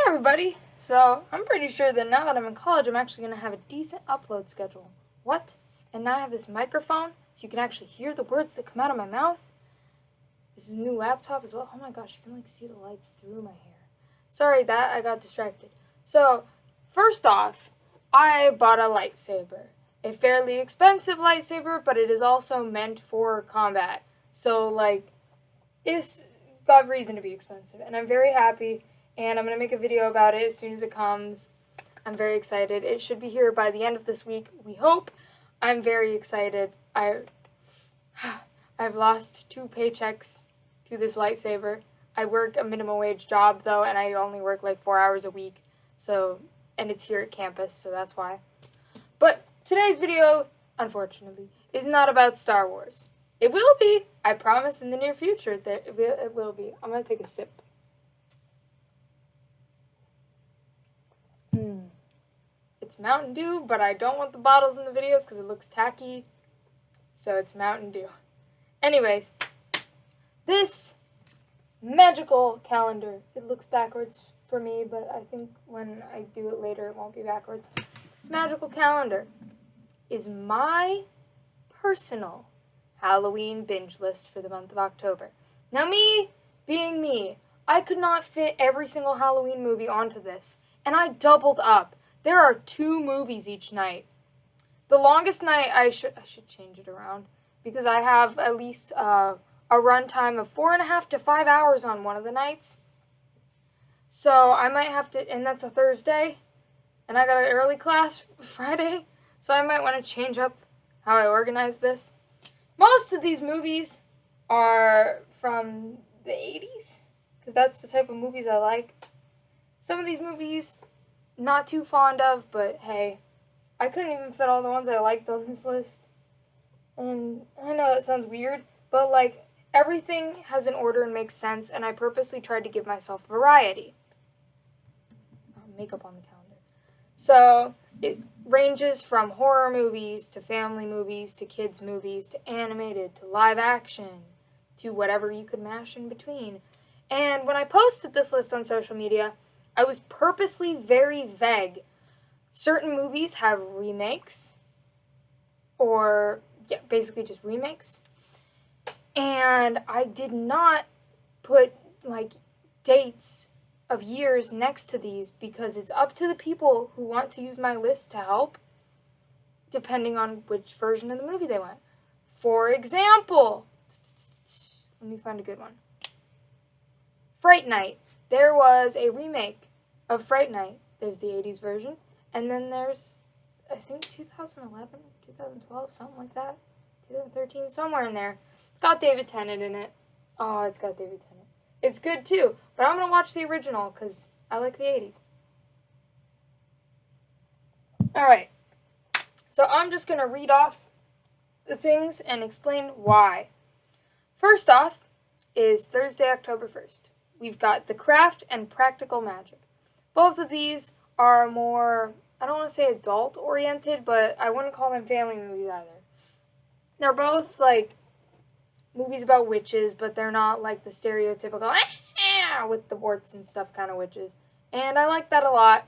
everybody. So, I'm pretty sure that now that I'm in college, I'm actually going to have a decent upload schedule. What? And now I have this microphone, so you can actually hear the words that come out of my mouth. This is a new laptop as well. Oh my gosh, you can see the lights through my hair. Sorry that I got distracted. So, first off, I bought a lightsaber. A fairly expensive lightsaber, but it is also meant for combat. So, it's got reason to be expensive. And I'm very happy. And I'm going to make a video about it as soon as it comes. I'm very excited. It should be here by the end of this week, we hope. I'm very excited. I've lost 2 paychecks to this lightsaber. I work a minimum wage job, though, and I only work 4 hours a week. And it's here at campus, so that's why. But today's video, unfortunately, is not about Star Wars. It will be. I promise in the near future that it will be. I'm going to take a sip. It's Mountain Dew, but I don't want the bottles in the videos because it looks tacky. So it's Mountain Dew. Anyways, this magical calendar, it looks backwards for me, but I think when I do it later, it won't be backwards. Magical calendar is my personal Halloween binge list for the month of October. Now, me being me, I could not fit every single Halloween movie onto this, and I doubled up. There are 2 movies each night. The longest night, I should change it around, because I have at least a runtime of 4.5 to 5 hours on one of the nights. So I might have to, and that's a Thursday, and I got an early class Friday, so I might want to change up how I organize this. Most of these movies are from the 80s, because that's the type of movies I like. Some of these movies, not too fond of, but hey, I couldn't even fit all the ones I liked on this list. And I know that sounds weird, but everything has an order and makes sense, and I purposely tried to give myself variety. Makeup on the calendar. So it ranges from horror movies to family movies to kids movies to animated to live action to whatever you could mash in between. And when I posted this list on social media, I was purposely very vague. Certain movies have remakes, or basically just remakes. And I did not put dates of years next to these because it's up to the people who want to use my list to help, depending on which version of the movie they want. For example, let me find a good one. Fright Night. There was a remake of Fright Night. There's the 80s version, and then there's, I think, 2011, 2012, something like that, 2013, somewhere in there. It's got David Tennant in it. Oh, it's got David Tennant. It's good too, but I'm going to watch the original because I like the 80s. Alright, so I'm just going to read off the things and explain why. First off is Thursday, October 1st. We've got The Craft and Practical Magic. Both of these are more, I don't want to say adult-oriented, but I wouldn't call them family movies either. They're both movies about witches, but they're not the stereotypical with the warts and stuff kind of witches. And I like that a lot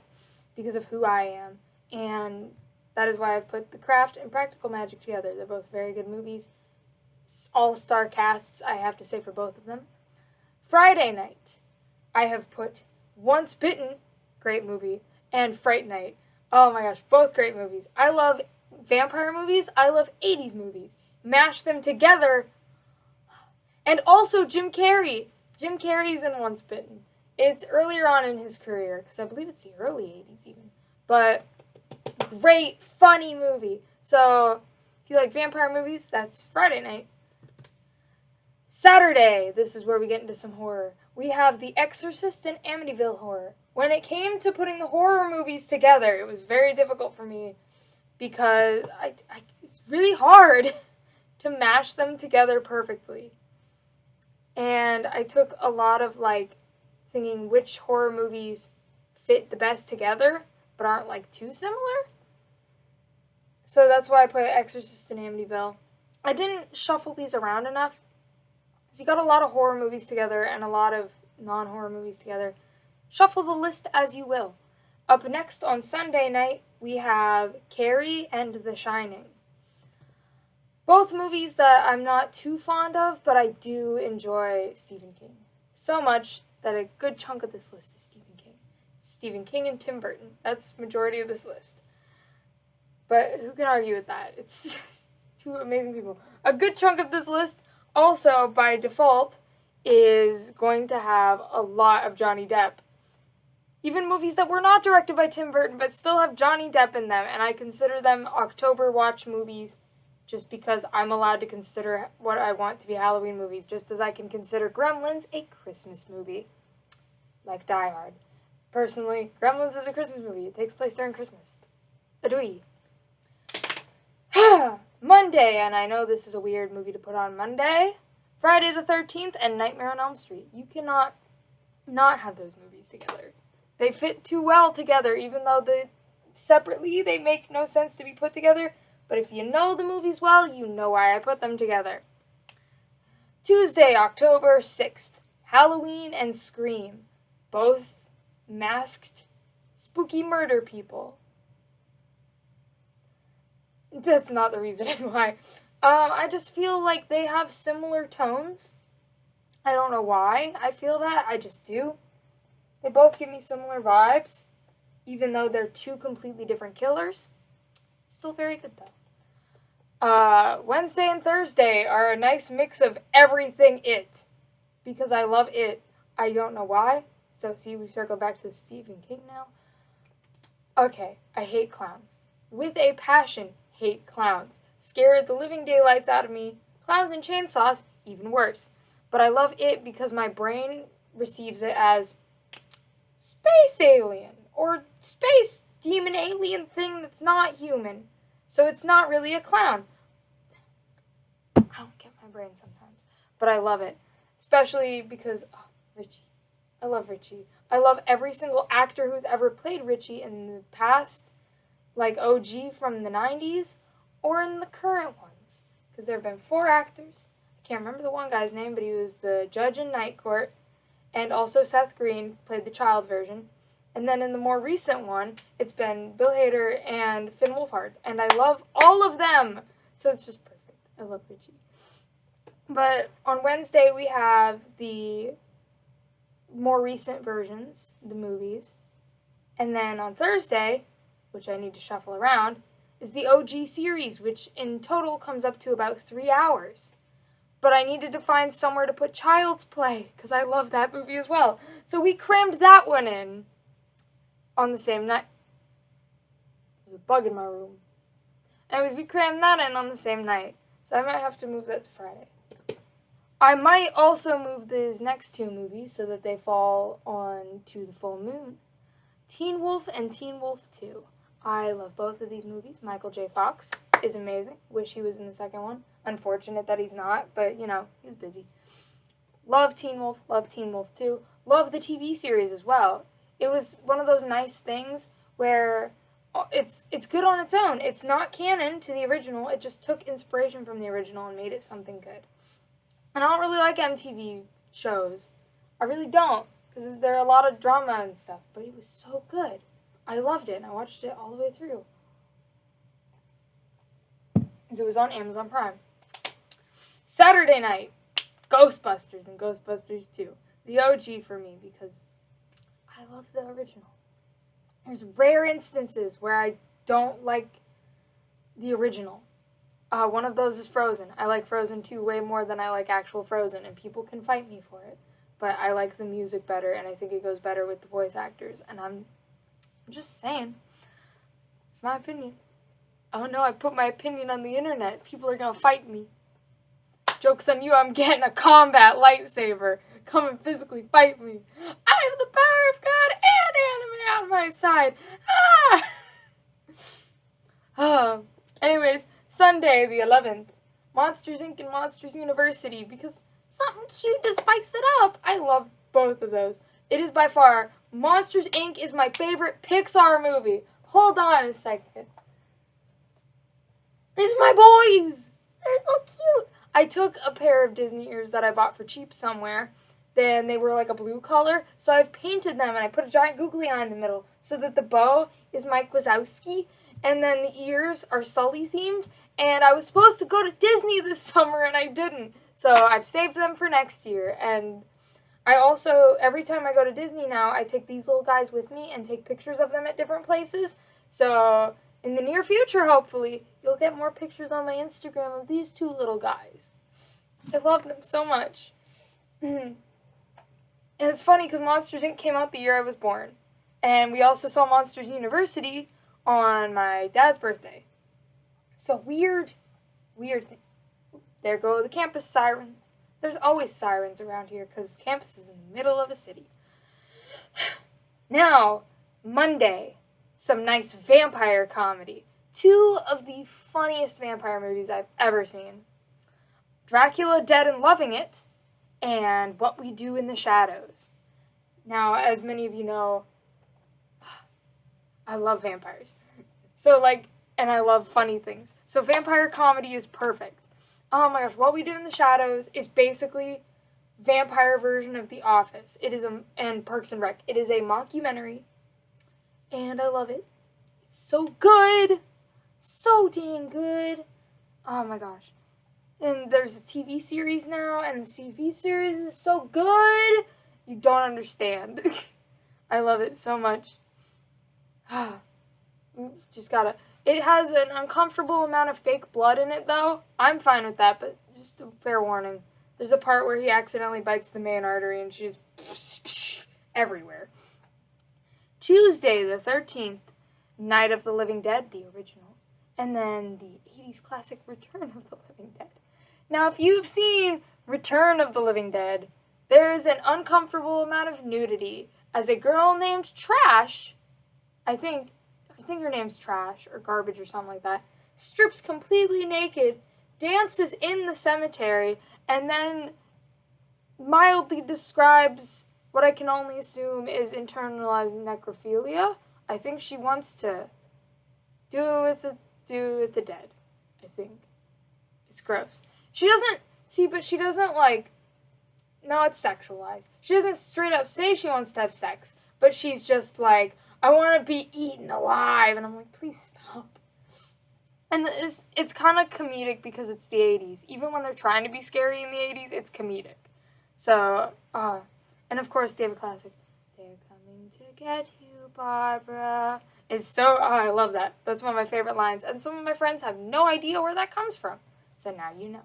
because of who I am. And that is why I've put The Craft and Practical Magic together. They're both very good movies. All-star casts, I have to say, for both of them. Friday Night, I have put Once Bitten, great movie, and Fright Night. Oh my gosh, both great movies. I love vampire movies. I love 80s movies. Mash them together. And also Jim Carrey. Jim Carrey's in Once Bitten. It's earlier on in his career, because I believe it's the early 80s even. But great, funny movie. So if you like vampire movies, that's Friday Night. Saturday, this is where we get into some horror. We have The Exorcist and Amityville Horror. When it came to putting the horror movies together, it was very difficult for me because it's really hard to mash them together perfectly. And I took a lot of thinking which horror movies fit the best together but aren't too similar. So that's why I put Exorcist and Amityville. I didn't shuffle these around enough. So you got a lot of horror movies together and a lot of non-horror movies together. Shuffle the list as you will. Up next on Sunday night, we have Carrie and The Shining. Both movies that I'm not too fond of, but I do enjoy Stephen King. So much that a good chunk of this list is Stephen King. Stephen King and Tim Burton. That's the majority of this list. But who can argue with that? It's just two amazing people. A good chunk of this list, also by default, is going to have a lot of Johnny Depp. Even movies that were not directed by Tim Burton, but still have Johnny Depp in them, and I consider them October watch movies just because I'm allowed to consider what I want to be Halloween movies, just as I can consider Gremlins a Christmas movie, like Die Hard. Personally, Gremlins is a Christmas movie. It takes place during Christmas. Adui. Monday, and I know this is a weird movie to put on Monday, Friday the 13th and Nightmare on Elm Street. You cannot not have those movies together. They fit too well together, even though separately they make no sense to be put together. But if you know the movies well, you know why I put them together. Tuesday, October 6th, Halloween and Scream. Both masked, spooky murder people. That's not the reasoning why. I just feel like they have similar tones. I don't know why I feel that. I just do. They both give me similar vibes, even though they're two completely different killers. Still very good, though. Wednesday and Thursday are a nice mix of everything It. Because I love It. I don't know why. So, see, we circle back to Stephen King now. Okay, I hate clowns. With a passion, hate clowns. Scared the living daylights out of me. Clowns and chainsaws, even worse. But I love It because my brain receives it as space alien, or space demon alien thing that's not human. So it's not really a clown. I don't get my brain sometimes. But I love it. Especially because, Richie. I love Richie. I love every single actor who's ever played Richie in the past, like OG from the 90s, or in the current ones. Because there have been 4 actors. I can't remember the one guy's name, but he was the judge in Night Court. And also Seth Green played the child version. And then in the more recent one, it's been Bill Hader and Finn Wolfhard. And I love all of them. So it's just perfect. I love Richie. But on Wednesday, we have the more recent versions, the movies. And then on Thursday, which I need to shuffle around, is the OG series, which in total comes up to about 3 hours. But I needed to find somewhere to put Child's Play, because I love that movie as well. So we crammed that one in on the same night. There's a bug in my room. Anyways, we crammed that in on the same night. So I might have to move that to Friday. I might also move these next 2 movies so that they fall on to the full moon. Teen Wolf and Teen Wolf 2. I love both of these movies. Michael J. Fox is amazing. Wish he was in the second one. Unfortunate that he's not, but, he was busy. Love Teen Wolf. Love Teen Wolf 2. Love the TV series as well. It was one of those nice things where it's good on its own. It's not canon to the original. It just took inspiration from the original and made it something good. And I don't really like MTV shows. I really don't, because there are a lot of drama and stuff, but it was so good. I loved it, and I watched it all the way through. So it was on Amazon Prime. Saturday night, Ghostbusters and Ghostbusters 2. The OG for me, because I love the original. There's rare instances where I don't like the original. One of those is Frozen. I like Frozen 2 way more than I like actual Frozen, and people can fight me for it. But I like the music better, and I think it goes better with the voice actors, and I'm just saying. It's my opinion. Oh no, I put my opinion on the internet. People are gonna fight me. Joke's on you, I'm getting a combat lightsaber. Come and physically fight me. I have the power of God and anime on my side. Anyways, Sunday the 11th. Monsters Inc. and Monsters University, because something cute to spice it up. I love both of those. It is by far, Monsters Inc. is my favorite Pixar movie. Hold on a second. These are my boys. They're so cute. I took a pair of Disney ears that I bought for cheap somewhere then they were like a blue color. So I've painted them and I put a giant googly eye in the middle so that the bow is Mike Wazowski and then the ears are Sully themed. And I was supposed to go to Disney this summer and I didn't. So I've saved them for next year. And I also, every time I go to Disney now, I take these little guys with me and take pictures of them at different places. So in the near future, hopefully, you'll get more pictures on my Instagram of these two little guys. I love them so much. And it's funny because Monsters, Inc. came out the year I was born. And we also saw Monsters University on my dad's birthday. So weird thing. There go the campus sirens. There's always sirens around here because campus is in the middle of a city. Now, Monday, some nice vampire comedy. 2 of the funniest vampire movies I've ever seen. Dracula, Dead and Loving It, and What We Do in the Shadows. Now, as many of you know, I love vampires. And I love funny things. So vampire comedy is perfect. Oh my gosh, What We Do in the Shadows is basically vampire version of The Office. It is and Parks and Rec. It is a mockumentary, and I love it. It's so good. So dang good. Oh my gosh. And there's a TV series now, and the TV series is so good. You don't understand. I love it so much. Just gotta... It has an uncomfortable amount of fake blood in it, though. I'm fine with that, but just a fair warning. There's a part where he accidentally bites the main artery, and she's everywhere. Tuesday, the 13th, Night of the Living Dead, the original. And then the 80s classic Return of the Living Dead. Now, if you've seen Return of the Living Dead, there is an uncomfortable amount of nudity as a girl named Trash, I think her name's Trash or Garbage or something like that, strips completely naked, dances in the cemetery, and then mildly describes what I can only assume is internalized necrophilia. I think she wants to do it with the dead. I think. It's gross. She doesn't, no, it's sexualized. She doesn't straight up say she wants to have sex, but she's just like, I want to be eaten alive. And I'm like, please stop. And it's kind of comedic because it's the 80s. Even when they're trying to be scary in the 80s, it's comedic. So, and of course, they have a classic. They're coming to get you, Barbara. It's so, I love that. That's one of my favorite lines. And some of my friends have no idea where that comes from. So now you know.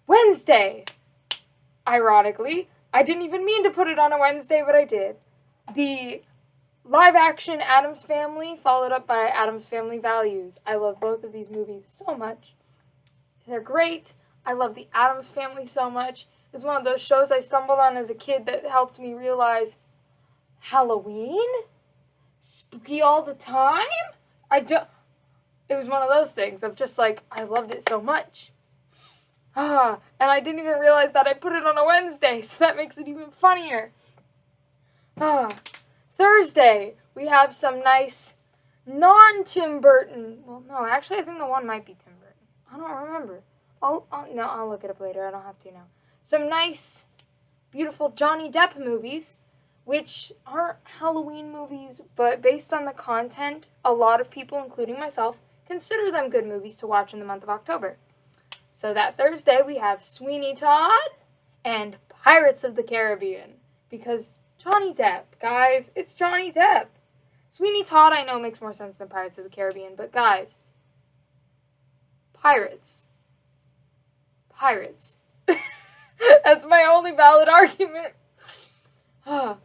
Wednesday. Ironically, I didn't even mean to put it on a Wednesday, but I did. The live-action Addams Family, followed up by Addams Family Values. I love both of these movies so much. They're great. I love the Addams Family so much. It's one of those shows I stumbled on as a kid that helped me realize Halloween? Spooky all the time? It was one of those things of just like, I loved it so much. And I didn't even realize that I put it on a Wednesday, so that makes it even funnier. Thursday, we have some nice non-Tim Burton. Well, no, actually, I think the one might be Tim Burton. I don't remember. I'll look it up later. I don't have to now. Some nice, beautiful Johnny Depp movies, which aren't Halloween movies, but based on the content, a lot of people, including myself, consider them good movies to watch in the month of October. So that Thursday, we have Sweeney Todd and Pirates of the Caribbean, because Johnny Depp, guys, it's Johnny Depp. Sweeney Todd, I know, makes more sense than Pirates of the Caribbean, but guys, Pirates. That's my only valid argument. A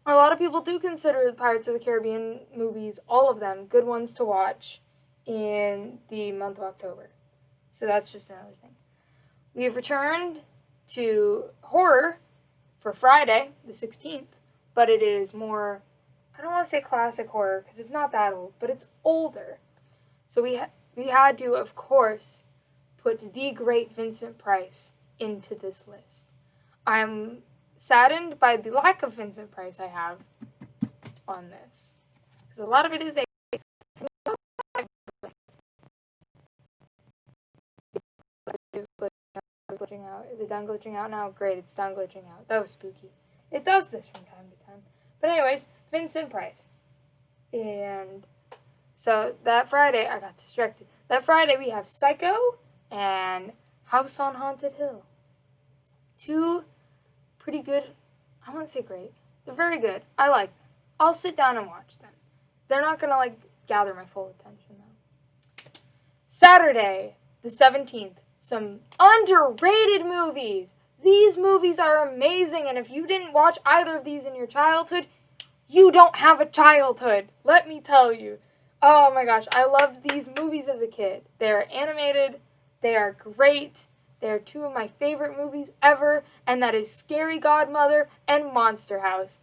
lot of people do consider the Pirates of the Caribbean movies, all of them, good ones to watch in the month of October. So that's just another thing. We have returned to horror for Friday, the 16th, but it is more, I don't want to say classic horror, because it's not that old, but it's older. So we had to, of course, put the great Vincent Price into this list. I'm saddened by the lack of Vincent Price I have on this, because a lot of it is out. Is it done glitching out now? Great, it's done glitching out. That was spooky. It does this from time to time. But anyways, Vincent Price. And so that Friday, I got distracted. That Friday, we have Psycho and House on Haunted Hill. Two pretty good, I wouldn't say great. They're very good. I like them. I'll sit down and watch them. They're not going to, gather my full attention, though. Saturday, the 17th, some underrated movies. These movies are amazing, and if you didn't watch either of these in your childhood, you don't have a childhood. Let me tell you. Oh my gosh, I loved these movies as a kid. They're animated. They are great. They're two of my favorite movies ever, and that is Scary Godmother and Monster House.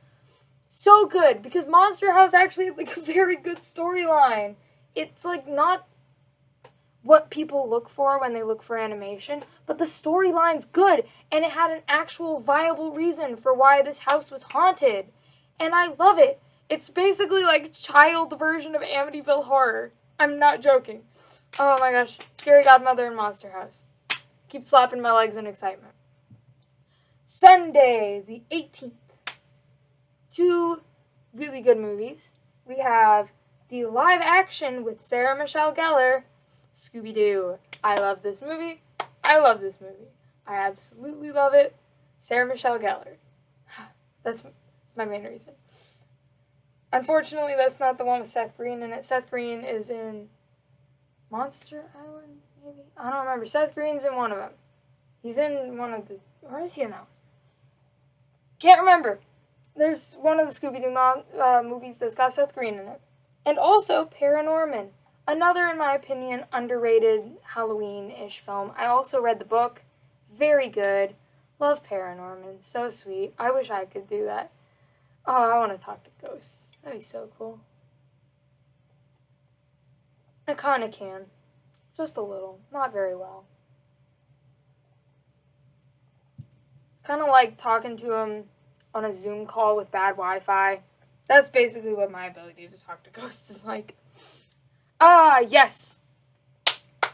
So good, because Monster House actually had a very good storyline. It's not what people look for when they look for animation, but the storyline's good, and it had an actual viable reason for why this house was haunted. And I love it. It's basically child version of Amityville Horror. I'm not joking. Oh my gosh. Scary Godmother and Monster House. Keep slapping my legs in excitement. Sunday, the 18th. Two really good movies. We have the live action with Sarah Michelle Gellar, Scooby-Doo. I love this movie. I absolutely love it. Sarah Michelle Gellar. That's my main reason. Unfortunately, that's not the one with Seth Green in it. Seth Green is in Monster Island, maybe? I don't remember. Seth Green's in one of them. He's in one of the... Where is he in that one? Can't remember. There's one of the Scooby-Doo movies that's got Seth Green in it. And also Paranorman. Another, in my opinion, underrated Halloween-ish film. I also read the book. Very good. Love Paranorman. So sweet. I wish I could do that. Oh, I want to talk to ghosts. That'd be so cool. I kind of can. Just a little. Not very well. Kind of like talking to him on a Zoom call with bad Wi-Fi. That's basically what my ability to talk to ghosts is like. Ah, yes.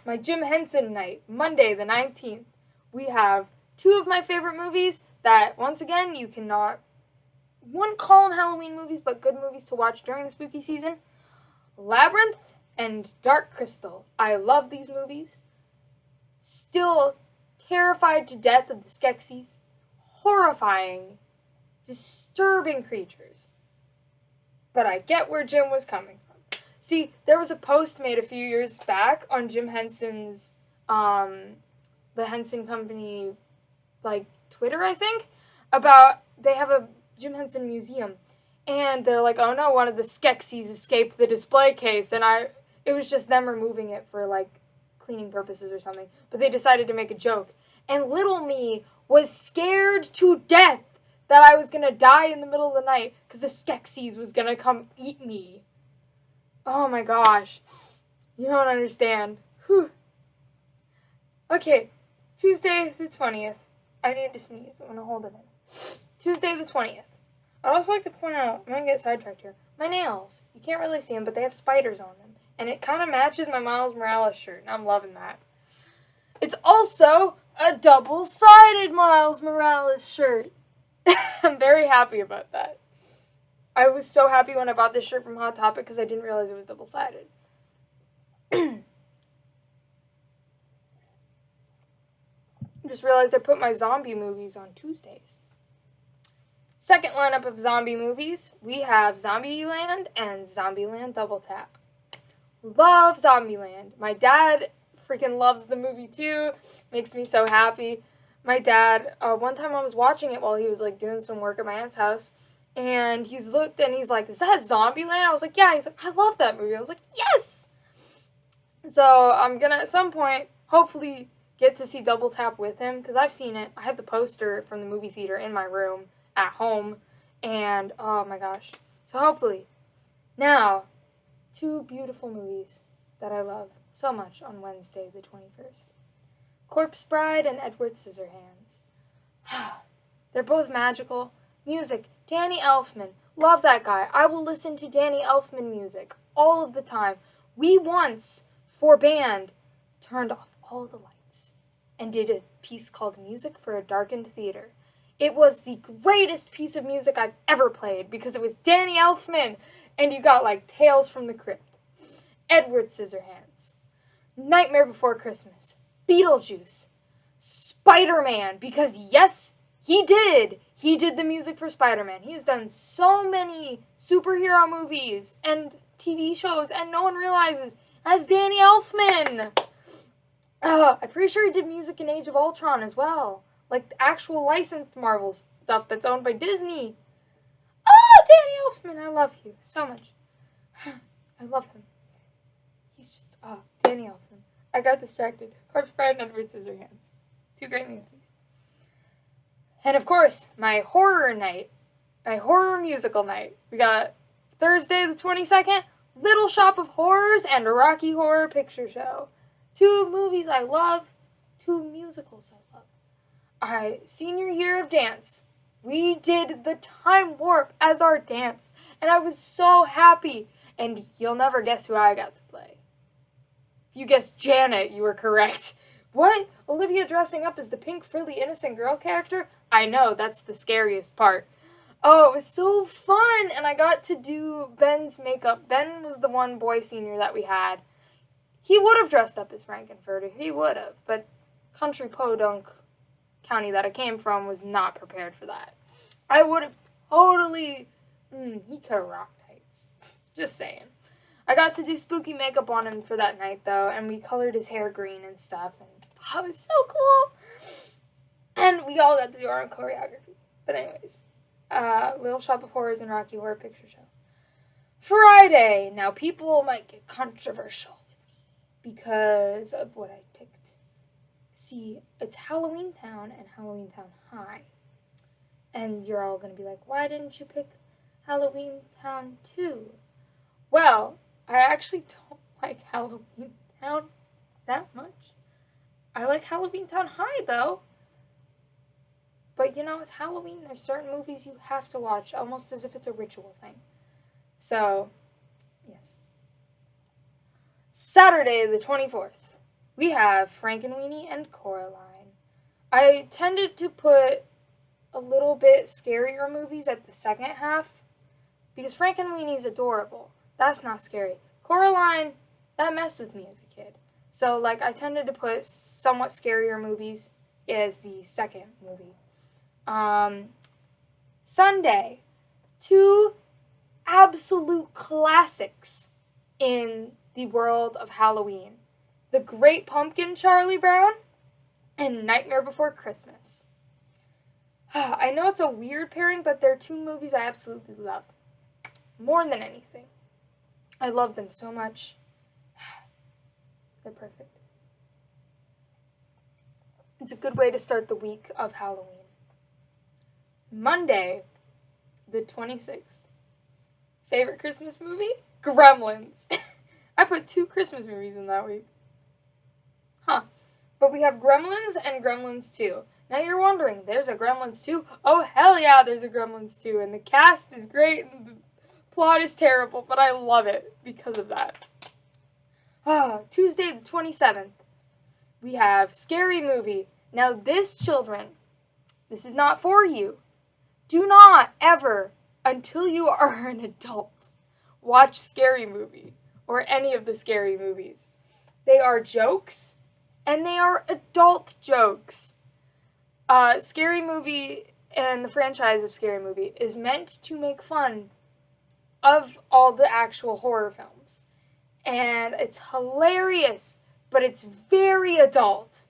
My Jim Henson night, Monday the 19th. We have two of my favorite movies that, once again, you cannot... wouldn't call them Halloween movies, but good movies to watch during the spooky season. Labyrinth and Dark Crystal. I love these movies. Still terrified to death of the Skeksis. Horrifying, disturbing creatures. But I get where Jim was coming from. See, there was a post made a few years back on Jim Henson's, the Henson Company, Twitter, I think, about they have a Jim Henson museum. And they're like, oh no, one of the Skeksis escaped the display case. And it was just them removing it for, cleaning purposes or something. But they decided to make a joke. And little me was scared to death that I was going to die in the middle of the night because the Skeksis was going to come eat me. Oh my gosh. You don't understand. Whew. Okay, Tuesday the 20th. I need to sneeze. I'm going to hold it in. Tuesday the 20th. I'd also like to point out, I'm going to get sidetracked here, my nails. You can't really see them, but they have spiders on them. And it kind of matches my Miles Morales shirt, and I'm loving that. It's also a double-sided Miles Morales shirt. I'm very happy about that. I was so happy when I bought this shirt from Hot Topic because I didn't realize it was double-sided. Just realized I put my zombie movies on Tuesdays. Second lineup of zombie movies, we have Zombieland and Zombieland Double Tap. Love Zombieland. My dad freaking loves the movie too. Makes me so happy. My dad, one time I was watching it while he was doing some work at my aunt's house, and he's looked and he's like, is that Zombieland? I was like, yeah. He's like, I love that movie. I was like, yes! So I'm gonna, at some point, hopefully get to see Double Tap with him, because I've seen it. I have the poster from the movie theater in my room at home, and oh my gosh. So hopefully. Now, two beautiful movies that I love so much on Wednesday the 21st. Corpse Bride and Edward Scissorhands. They're both magical. Music, Danny Elfman. Love that guy. I will listen to Danny Elfman music all of the time. We once, for band, turned off all the lights and did a piece called Music for a Darkened Theater. It was the greatest piece of music I've ever played because it was Danny Elfman, and you got like Tales from the Crypt, Edward Scissorhands, Nightmare Before Christmas, Beetlejuice, Spider-Man, because yes, he did. He did the music for Spider-Man. He has done so many superhero movies and TV shows, and no one realizes, as Danny Elfman. I'm pretty sure he did music in Age of Ultron as well. Like the actual licensed Marvel stuff that's owned by Disney. Oh, Danny Elfman, I love you so much. I love him. He's just, Danny Elfman. I got distracted. Corpse Bride and Edward Scissorhands. Two great movies. And of course, my horror night. My horror musical night. We got Thursday the 22nd, Little Shop of Horrors and Rocky Horror Picture Show. Two movies I love, two musicals I love. Senior year of dance. We did the Time Warp as our dance, and I was so happy. And you'll never guess who I got to play. If you guessed Janet, you were correct. What? Olivia dressing up as the pink, frilly, innocent girl character? I know, that's the scariest part. Oh, it was so fun, and I got to do Ben's makeup. Ben was the one boy senior that we had. He would have dressed up as Frankenfurter, he would have, but country podunk county that I came from was not prepared for that. I would have totally, he could have rocked tights. Just saying. I got to do spooky makeup on him for that night, though, and we colored his hair green and stuff, and it was so cool. And we all got to do our own choreography. But anyways, Little Shop of Horrors and Rocky Horror Picture Show. Friday. Now, people might get controversial with me because of what I picked. See, it's Halloween Town and Halloween Town High. And you're all going to be like, why didn't you pick Halloween Town 2? Well, I actually don't like Halloween Town that much. I like Halloween Town High, though. But, you know, it's Halloween. There's certain movies you have to watch, almost as if it's a ritual thing. So, yes. Saturday, the 24th, we have Frankenweenie and Coraline. I tended to put a little bit scarier movies at the second half, because Frankenweenie is adorable. That's not scary. Coraline, that messed with me as a kid. So, like, I tended to put somewhat scarier movies as the second movie. Sunday, two absolute classics in the world of Halloween. The Great Pumpkin, Charlie Brown, and Nightmare Before Christmas. I know it's a weird pairing, but they're two movies I absolutely love. More than anything. I love them so much. They're perfect. It's a good way to start the week of Halloween. Monday, the 26th. Favorite Christmas movie? Gremlins. I put 2 Christmas movies in that week. But we have Gremlins and Gremlins 2. Now you're wondering, there's a Gremlins 2? Oh, hell yeah, there's a Gremlins 2. And the cast is great, and the plot is terrible, but I love it because of that. Tuesday the 27th. We have Scary Movie. Now this, children, this is not for you. Do not ever, until you are an adult, watch Scary Movie or any of the Scary Movies. They are jokes, and they are adult jokes. Scary Movie and the franchise of Scary Movie is meant to make fun of all the actual horror films. And it's hilarious, but it's very adult.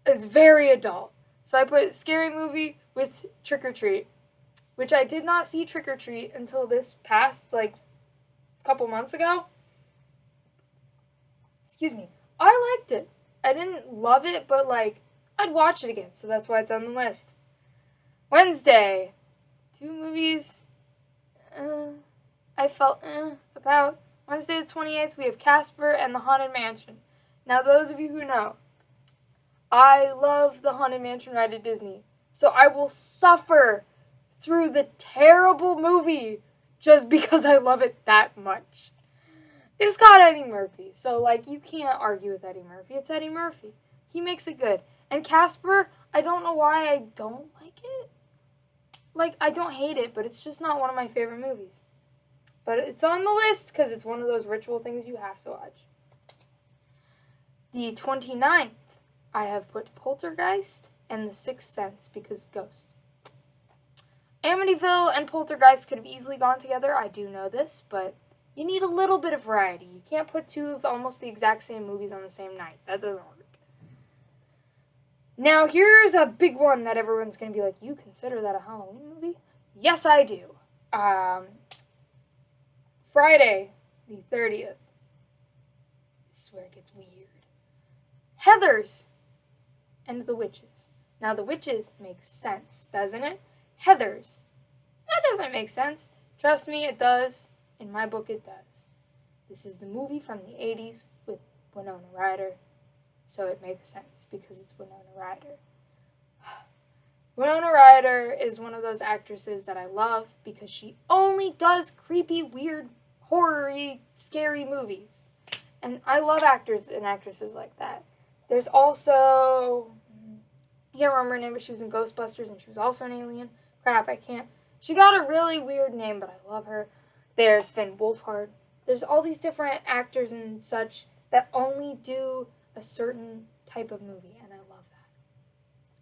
It's very adult. So I put Scary Movie with Trick or Treat, which I did not see Trick or Treat until this past, couple months ago. Excuse me. I liked it. I didn't love it, but, I'd watch it again, so that's why it's on the list. Wednesday. 2 movies I felt about. Wednesday the 28th, we have Casper and the Haunted Mansion. Now, those of you who know, I love the Haunted Mansion ride at Disney. So I will suffer through the terrible movie just because I love it that much. It's got Eddie Murphy, so, you can't argue with Eddie Murphy. It's Eddie Murphy. He makes it good. And Casper, I don't know why I don't like it. Like, I don't hate it, but it's just not one of my favorite movies. But it's on the list because it's one of those ritual things you have to watch. The 29th, I have put Poltergeist and The Sixth Sense because Ghost. Amityville and Poltergeist could have easily gone together. I do know this, but you need a little bit of variety. You can't put two of almost the exact same movies on the same night. That doesn't work. Now, here's a big one that everyone's going to be like, you consider that a Halloween movie? Yes, I do. Friday, the 30th. This is where it gets weird. Heathers and the Witches. Now, the Witches makes sense, doesn't it? Heathers. That doesn't make sense. Trust me, it does. In my book, it does. This is the movie from the 80s with Winona Ryder. So it makes sense because it's Winona Ryder. Winona Ryder is one of those actresses that I love because she only does creepy, weird, horror-y, scary movies. And I love actors and actresses like that. There's also, I can't remember her name, but she was in Ghostbusters and she was also an alien. Crap, I can't. She got a really weird name, but I love her. There's Finn Wolfhard. There's all these different actors and such that only do a certain type of movie, and I love that.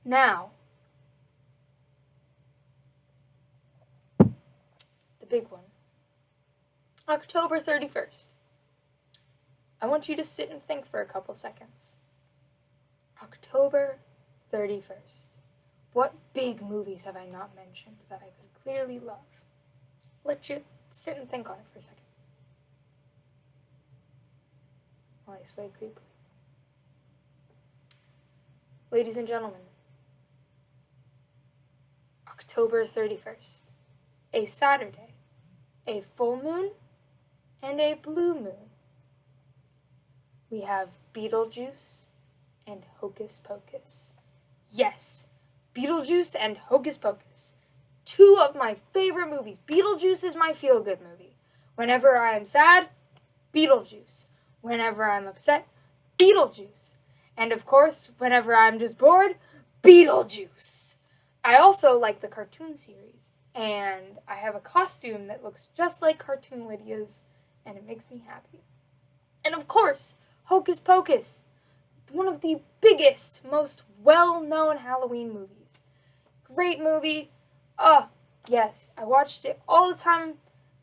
Now, the big one. October 31st. I want you to sit and think for a couple seconds. October 31st. What big movies have I not mentioned that I could clearly love? Let you sit and think on it for a second. While I sway creepily. Ladies and gentlemen, October 31st, a Saturday, a full moon, and a blue moon. We have Beetlejuice and Hocus Pocus. Yes, Beetlejuice and Hocus Pocus. Two of my favorite movies. Beetlejuice is my feel-good movie. Whenever I am sad, Beetlejuice. Whenever I'm upset, Beetlejuice. And of course, whenever I'm just bored, Beetlejuice. I also like the cartoon series, and I have a costume that looks just like Cartoon Lydia's, and it makes me happy. And of course, Hocus Pocus, one of the biggest, most well-known Halloween movies. Great movie. Yes, I watched it all the time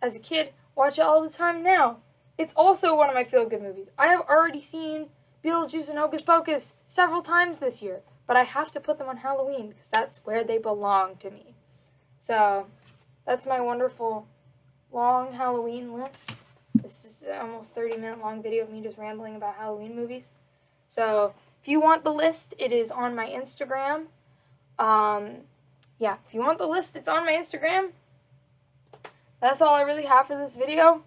as a kid, watch it all the time now. It's also one of my feel-good movies. I have already seen Beetlejuice and Hocus Pocus several times this year, but I have to put them on Halloween because that's where they belong to me. So, that's my wonderful long Halloween list. This is an almost 30-minute long video of me just rambling about Halloween movies. So, if you want the list, it is on my Instagram. If you want the list, it's on my Instagram. That's all I really have for this video.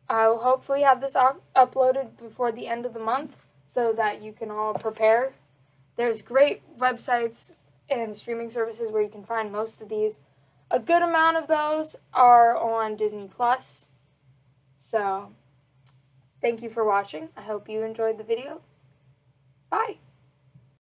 I will hopefully have this uploaded before the end of the month so that you can all prepare. There's great websites and streaming services where you can find most of these. A good amount of those are on Disney+. So, thank you for watching. I hope you enjoyed the video. Bye!